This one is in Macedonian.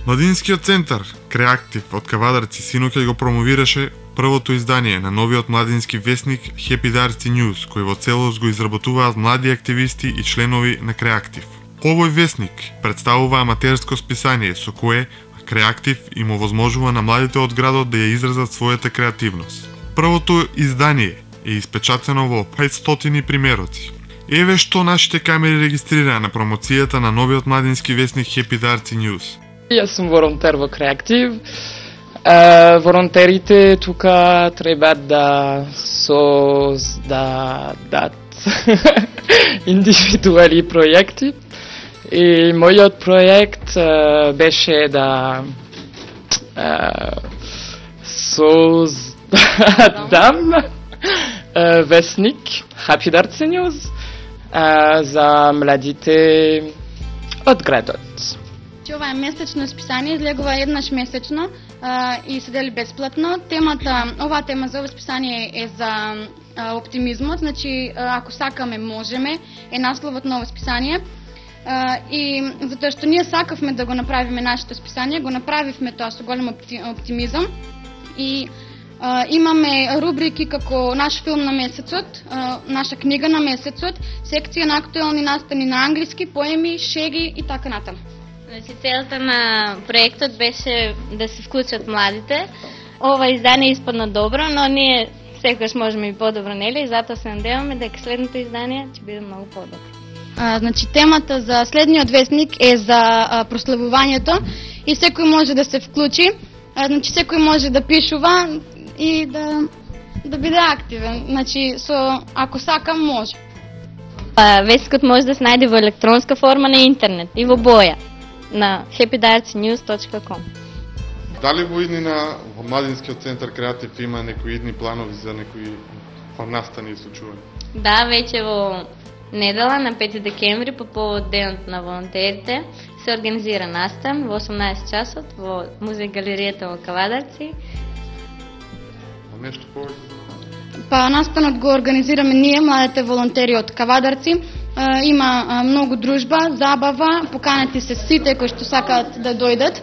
Младинскиот центар Креактив од Кавадарци синоќа го промовираше првото издание на новиот младински весник Хепидарци News, кој во целост го изработуваат млади активисти и членови на Креактив. Овој весник представува аматерско списание со кое Креактив им овозможува на младите од градот да ја изразат својата креативност. Првото издание е испечатено во 500 примероци. Еве што нашите камери регистрираа на промоцијата на новиот младински весник Хепидарци News. Јас сум волонтер во Креактив. Волонтерите тука треба да создадат индивидуални проекти. И мојот проект беше да создадам весник Хепидарци News за младите од градот. Ова е месечно списание, излегува еднаш месечно и се дели бесплатно. Оваа тема за ова списание е за оптимизмот, значи ако сакаме можеме е насловот на ова списание. И затоа што ние сакавме да го направиме нашето списание, го направивме тоа со голем оптимизам. И имаме рубрики како наш филм на месецот, наша книга на месецот, секција на актуелни настани на англиски, поеми, шеги и така натаму. Значи, целта на проектот беше да се вклучат младите. Ова издание испадна добро, но ние секогаш можеме и подобро, нели? И затоа се надеваме дека следното издание ќе биде многу подобро. Значи, темата за следниот весник е за прославувањето и секој може да се вклучи. Значи, секој може да пишува и да биде активен. Значи, ако сака, може. Весникот може да се најде во електронска форма на интернет и во боја на happydarcinews.com. Дали во иднина во Младинскиот центар Креатив има некои идни планови за некои настани и случувања? Да, веќе во недела на 5 декември по повод денот на волонтерите се организира настан во 18 часот во музеј галеријата во Кавадарци. Нешто повеќе? Настанот го организираме ние, младите волонтери од Кавадарци. Има многу дружба, забава, поканети се сите кои што сакаат да дојдат.